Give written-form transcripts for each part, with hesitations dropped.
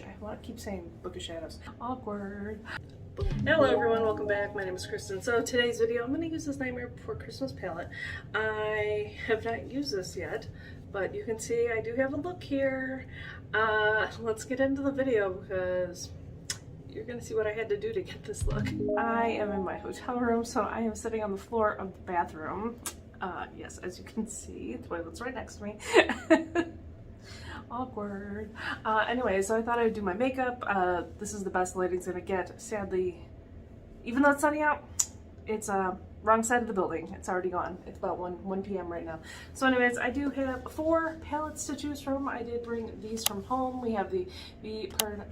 I want to keep saying Book of Shadows. Awkward. Hello everyone, welcome back. My name is Kristen. So today's video, I'm going to use this Nightmare Before Christmas palette. I have not used this yet, but you can see I do have a look here. Let's get into the video because you're going to see what I had to do to get this look. I am in my hotel room, so I am sitting on the floor of the bathroom. Yes, as you can see, the toilet's right next to me. Awkward. Anyway, so I thought I'd do my makeup. This is the best lighting's gonna get. Sadly, even though it's sunny out, it's wrong side of the building. It's already gone. It's about 1 p.m. right now. So anyways, I do have 4 palettes to choose from. I did bring these from home. We have the BPerfect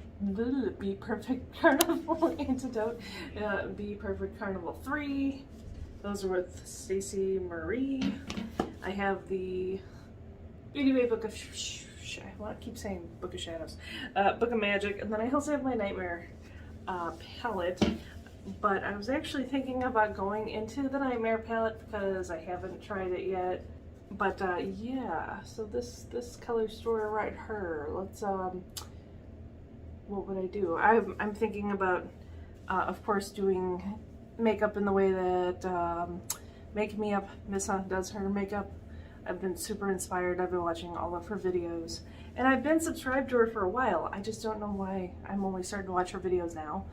Carnival Antidote, BPerfect Carnival 3. Those are with Stacey Marie. I have the Beauty Beatdown Book of I want to keep saying Book of Shadows, Book of Magic, and then I also have my Nightmare palette. But I was actually thinking about going into the Nightmare palette because I haven't tried it yet. But yeah, so this color store right here. Let's what would I do? I'm thinking about of course doing makeup in the way that makemeupmissa does her makeup. I've been super inspired. I've been watching all of her videos and I've been subscribed to her for a while. I just don't know why I'm only starting to watch her videos now.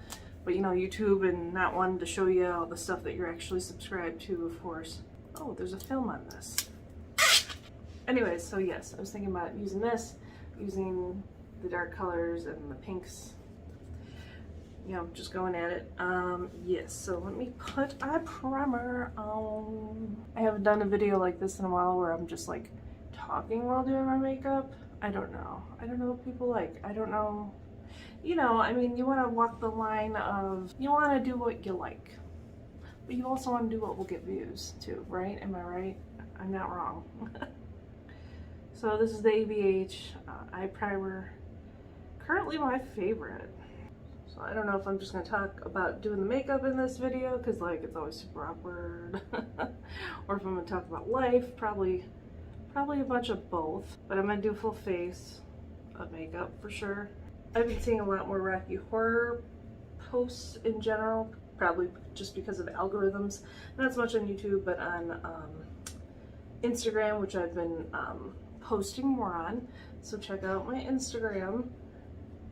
But you know, YouTube and not wanting to show you all the stuff that you're actually subscribed to, of course. Oh, there's a film on this. Anyways, so yes, I was thinking about using this, using the dark colors and the pinks. You know, just going at it. Yes, so let me put a primer on. I haven't done a video like this in a while where I'm just like talking while doing my makeup. I don't know. I don't know what people like. I don't know. You know, I mean, you want to walk the line of, you want to do what you like, but you also want to do what will get views too, right? Am I right? I'm not wrong. So this is the ABH eye primer. Currently my favorite. So I don't know if I'm just going to talk about doing the makeup in this video because like it's always super awkward. Or if I'm going to talk about life, probably a bunch of both. But I'm going to do full face of makeup for sure. I've been seeing a lot more Rocky Horror posts in general, probably just because of algorithms. Not so much on YouTube, but on Instagram, which I've been posting more on. So check out my Instagram.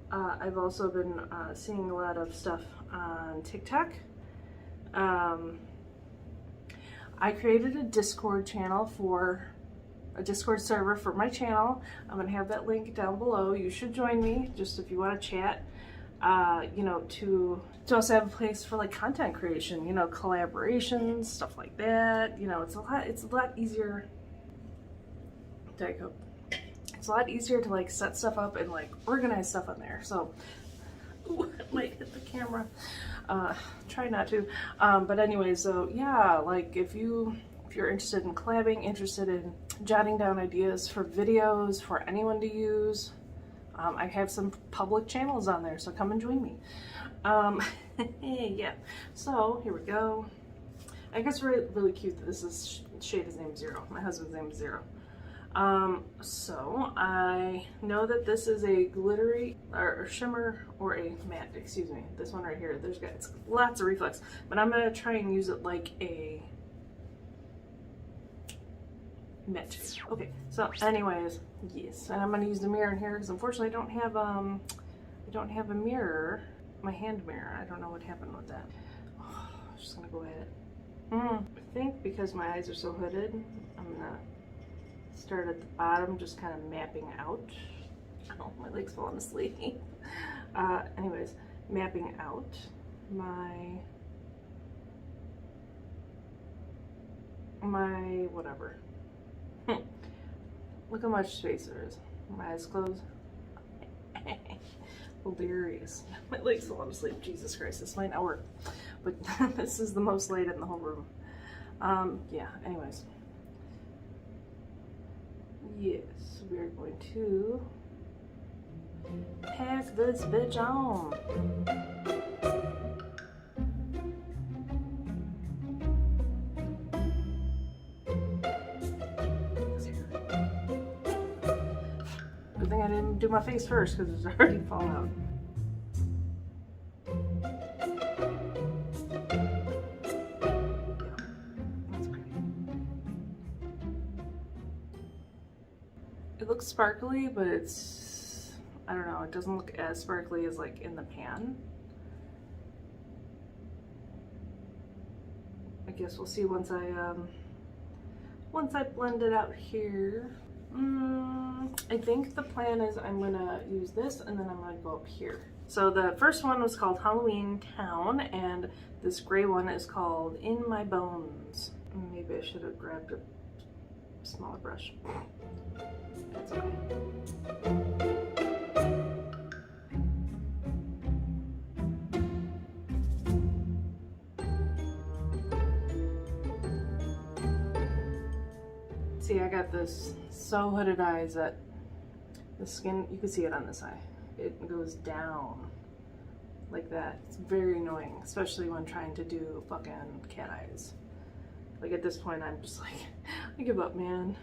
I've also been seeing a lot of stuff on TikTok. I created a Discord channel for a Discord server for my channel. I'm gonna have that link down below. You should join me just if you want to chat. You know, to also have a place for like content creation, you know, collaborations, stuff like that. You know, it's a lot easier. It's a lot easier to like set stuff up and like organize stuff on there. So, ooh, it might hit the camera. Try not to. But anyway, so yeah, like if you're interested in collabing, interested in jotting down ideas for videos for anyone to use, I have some public channels on there, so come and join me. Yeah, so here we go. I guess really cute that this is shade is named Zero. My husband's name is Zero. So I know that this is a glittery or shimmer or a matte, excuse me. This one right here, it's lots of reflex, but I'm gonna try and use it like a matte. Okay, so anyways, yes, and I'm gonna use the mirror in here because unfortunately I don't have a mirror, my hand mirror. I don't know what happened with that. Oh, I'm just gonna go at it. I think because my eyes are so hooded, I'm gonna start at the bottom, just kind of mapping out. Oh, my leg's falling asleep. Anyways, mapping out my whatever. Look how much space there is. My eyes closed. Hilarious. My leg's falling asleep. Jesus Christ, this might not work. But this is the most light in the whole room. Yeah, anyways. Yes, we're going to pack this bitch on. Good thing I didn't do my face first because it's already fallen out. It looks sparkly, but it's, I don't know, it doesn't look as sparkly as like in the pan. I guess we'll see once I blend it out here. I think the plan is I'm gonna use this and then I'm gonna go up here. So the first one was called Halloween Town, and this gray one is called In My Bones. Maybe I should have grabbed a smaller brush. That's okay. See, I got this so hooded eyes that the skin, you can see it on this eye. It goes down like that. It's very annoying, especially when trying to do fucking cat eyes. Like at this point, I'm just like, I give up, man.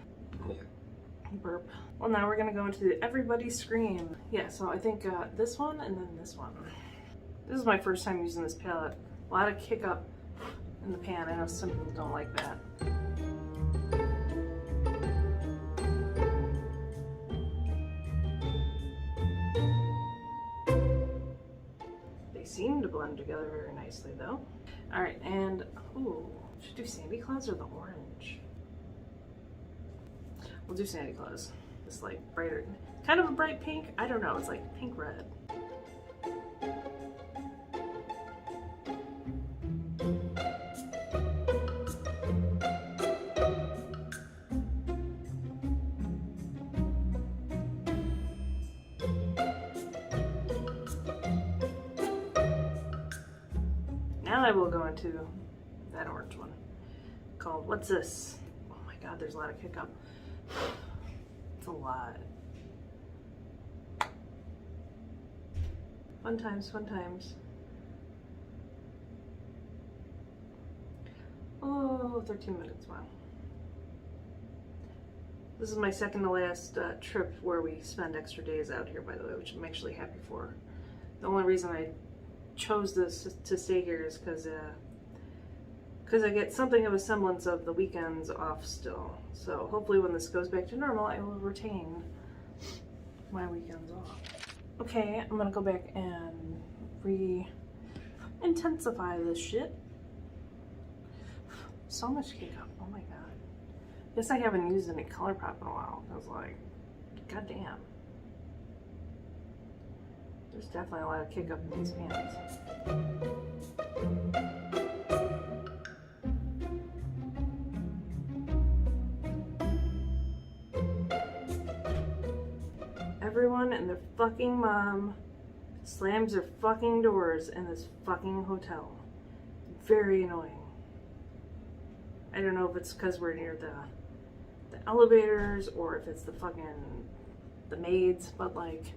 Burp. Well, now we're gonna go into the Everybody Scream. Yeah, so I think this one and then this one. This is my first time using this palette. A lot of kick up in the pan. I know some people don't like that. They seem to blend together very nicely though. All right, and ooh, should do Sandy Claus or the orange? We'll do Sandy Claus. It's like brighter, kind of a bright pink. I don't know, it's like pink red. Now I will go into that orange one called, what's this? Oh my god, there's a lot of kick up. It's a lot. Fun times, fun times. Oh, 13 minutes, wow. This is my second to last trip where we spend extra days out here, by the way, which I'm actually happy for. The only reason I chose this to stay here is because I get something of a semblance of the weekends off still. So hopefully when this goes back to normal, I will retain my weekends off. Okay, I'm gonna go back and intensify this shit. So much kick up, oh my god. Guess I haven't used any Colourpop in a while. I was like, god damn. There's definitely a lot of kick up in these pans. Everyone and their fucking mom slams their fucking doors in this fucking hotel. Very annoying. I don't know if it's because we're near the elevators or if it's the maids, but like,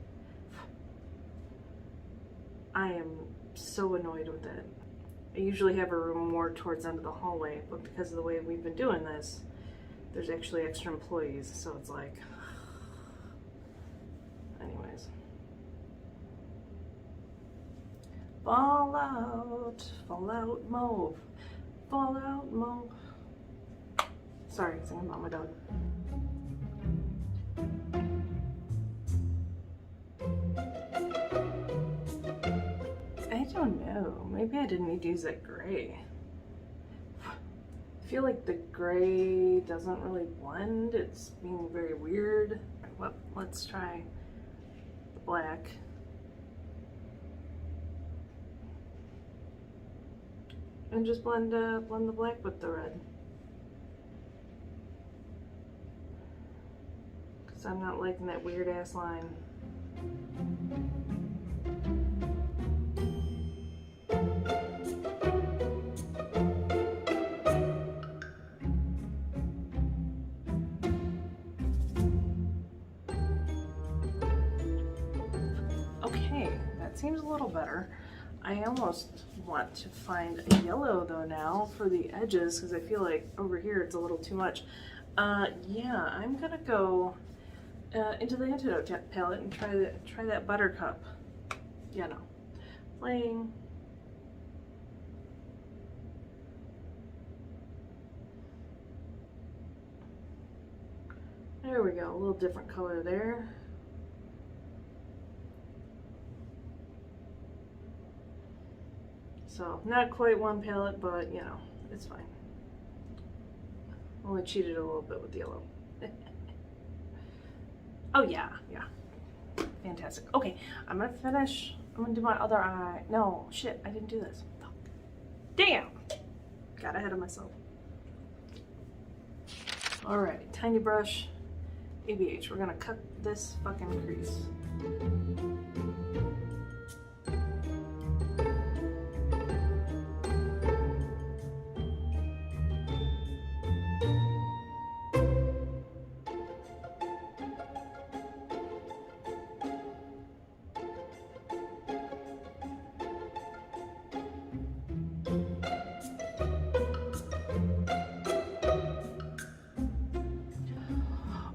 I am so annoyed with it. I usually have a room more towards the end of the hallway, but because of the way we've been doing this, there's actually extra employees, so it's like, anyways. Fallout, Fallout Mauve, Fallout Mauve. Sorry, singing about my dog. I don't know, maybe I didn't need to use that gray. I feel like the gray doesn't really blend, it's being very weird. Well, let's try the black. And just blend the black with the red. Because I'm not liking that weird ass line. Okay, that seems a little better. I almost want to find a yellow though now for the edges because I feel like over here it's a little too much. Yeah, I'm gonna go into the Antidote palette and try that Buttercup. You know, playing. There we go, a little different color there. So not quite one palette, but you know, it's fine. Only cheated a little bit with yellow. Oh yeah, yeah. Fantastic. Okay, I'm gonna finish. I'm gonna do my other eye. No, shit, I didn't do this. Fuck. Damn! Got ahead of myself. Alright, tiny brush, ABH. We're gonna cut this fucking crease.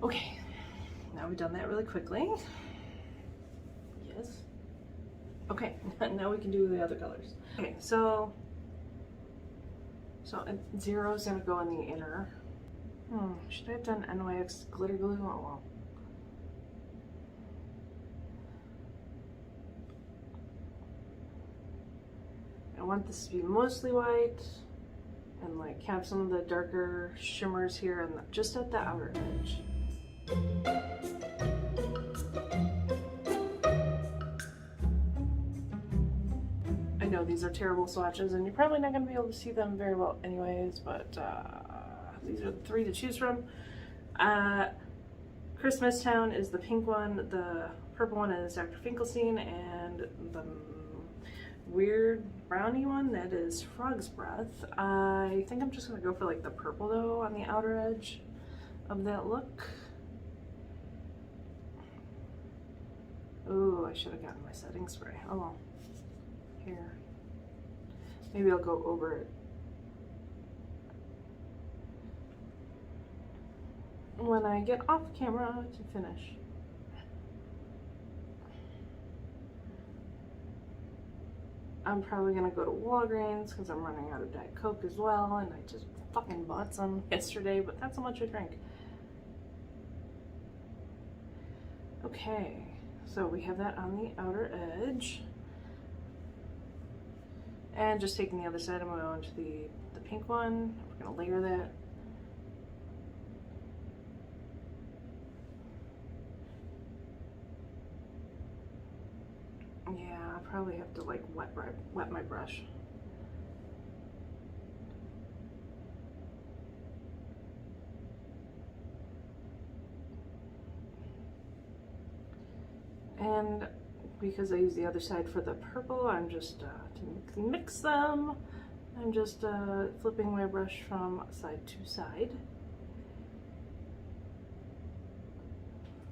Okay, now we've done that really quickly. Yes. Okay, now we can do the other colors. Okay, so 0 is gonna go in the inner. Should I have done NYX glitter glue? Oh well. I want this to be mostly white and like have some of the darker shimmers here and just at the outer edge. I know these are terrible swatches and you're probably not going to be able to see them very well anyways, but these are the 3 to choose from. Christmas Town is the pink one, the purple one is Dr. Finkelstein, and the weird brownie one, that is Frog's Breath. I think I'm just going to go for like the purple though on the outer edge of that look. Ooh, I should have gotten my setting spray. Oh well. Here. Maybe I'll go over it when I get off camera to finish. I'm probably gonna go to Walgreens because I'm running out of Diet Coke as well, and I just fucking bought some yesterday, but that's how much I drink. Okay, so we have that on the outer edge. And just taking the other side, I'm going to go into the pink one. We're going to layer that. Yeah, I probably have to like wet my brush. And because I use the other side for the purple, I'm just, to mix them, I'm just flipping my brush from side to side.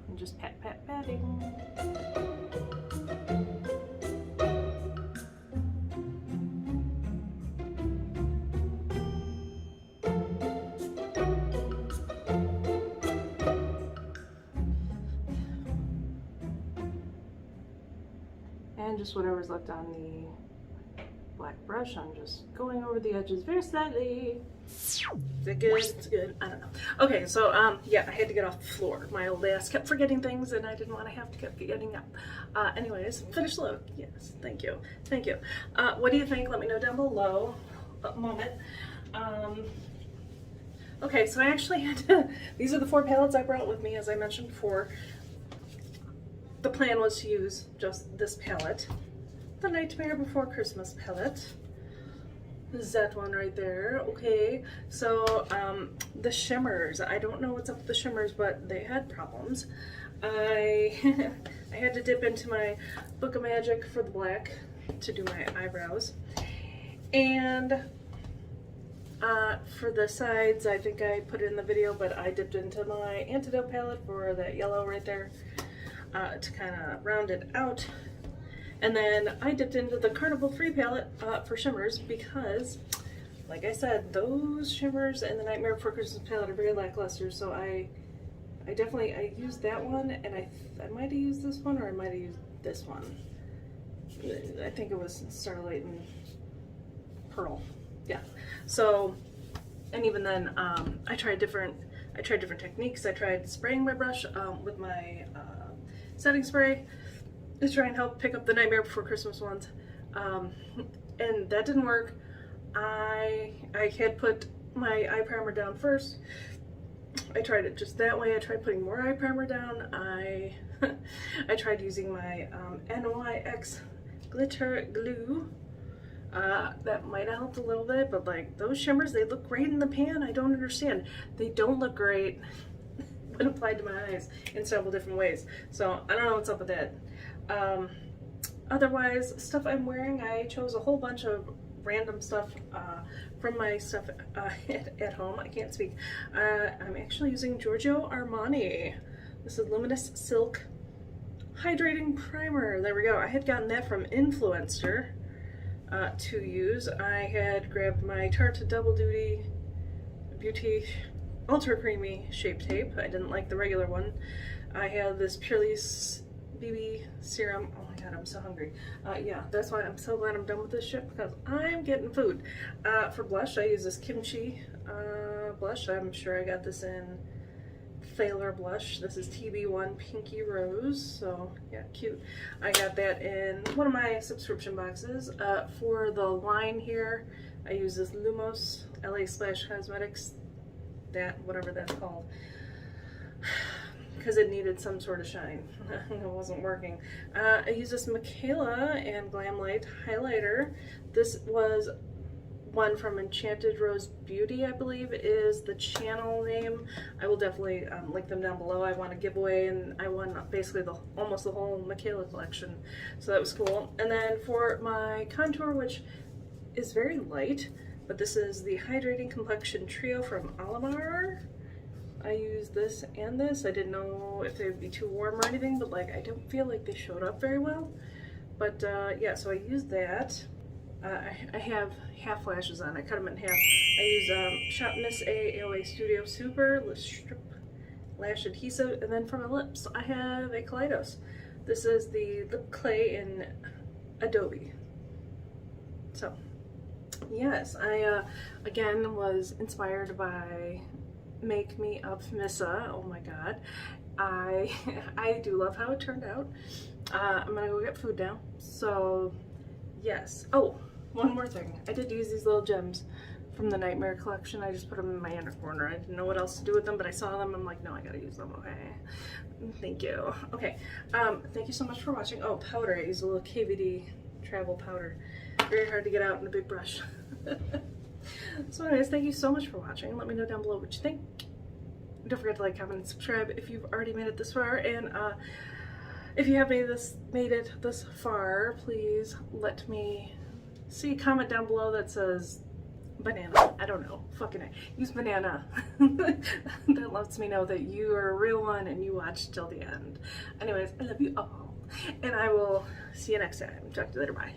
And just patting. And just whatever's left on the black brush, I'm just going over the edges very slightly. Is it good? It's good. I don't know. Okay, so yeah, I had to get off the floor. My old ass kept forgetting things and I didn't want to have to keep getting up. Anyways, finished look. Yes, thank you. Thank you. What do you think? Let me know down below. A moment. Okay, so I actually had to, these are the 4 palettes I brought with me, as I mentioned before. The plan was to use just this palette, the Nightmare Before Christmas palette. This is that one right there. Okay, so the shimmers, I don't know what's up with the shimmers, but they had problems. I I had to dip into my Book of Magic for the black to do my eyebrows, and for the sides, I think I put it in the video, but I dipped into my Antidote palette for that yellow right there. To kind of round it out, and then I dipped into the Carnival III palette for shimmers because, like I said, those shimmers and the Nightmare Before Christmas palette are very lackluster, so I I used that one, and I might have used this one, or I might have used this one. I think it was Starlight and Pearl. Yeah. So, and even then, I tried different techniques. I tried spraying my brush with my setting spray to try and help pick up the Nightmare Before Christmas ones, and that didn't work. I had put my eye primer down first. I tried it just that way. I tried putting more eye primer down. I tried using my NYX glitter glue. That might have helped a little bit, but like those shimmers, they look great in the pan. I don't understand. They don't look great when applied to my eyes in several different ways. So I don't know what's up with that. Otherwise, stuff I'm wearing, I chose a whole bunch of random stuff from my stuff at home. I can't speak. I'm actually using Giorgio Armani. This is Luminous Silk Hydrating Primer. There we go. I had gotten that from Influencer to use. I had grabbed my Tarte Double Duty Beauty Ultra Creamy Shape Tape. I didn't like the regular one. I had this Purely's BB Serum. Oh my god, I'm so hungry. Yeah, that's why I'm so glad I'm done with this shit, because I'm getting food. For blush, I use this Kimchi blush. I'm sure I got this in Thaler Blush. This is TB1 Pinky Rose, so yeah, cute. I got that in one of my subscription boxes. For the line here, I use this Lumos LA Splash Cosmetics, that, whatever that's called, because it needed some sort of shine. It wasn't working. I use this Michaela and Glam Light highlighter. This was one from Enchanted Rose Beauty, I believe is the channel name. I will definitely link them down below. I won a giveaway, and I won basically almost the whole Michaela collection, so that was cool. And then for my contour, which is very light, but this is the Hydrating Complexion Trio from Alamar. I used this and this. I didn't know if they would be too warm or anything, but like I don't feel like they showed up very well. But yeah, so I used that. I have half lashes on. I cut them in half. I use Shop Miss A AOA Studio Super Lip Strip Lash Adhesive, and then for my lips, I have a Kaleidos. This is the lip clay in Adobe. So yes, I again was inspired by makemeupmissa. Oh my god, I do love how it turned out. I'm gonna go get food now, so yes. Oh, one more thing, I did use these little gems from the Nightmare collection. I just put them in my inner corner. I didn't know what else to do with them, but I saw them. I'm like, no, I gotta use them. Okay, thank you. Okay, thank you so much for watching. Oh, powder, I use a little KVD travel powder. Very hard to get out in a big brush. So anyways, thank you so much for watching. Let me know down below what you think. Don't forget to like, comment, and subscribe if you've already made it this far. And if you have made it this far, please let me see a comment down below that says banana. I don't know. Fucking use banana. That lets me know that you are a real one and you watched till the end. Anyways, I love you all. And I will see you next time. Talk to you later. Bye.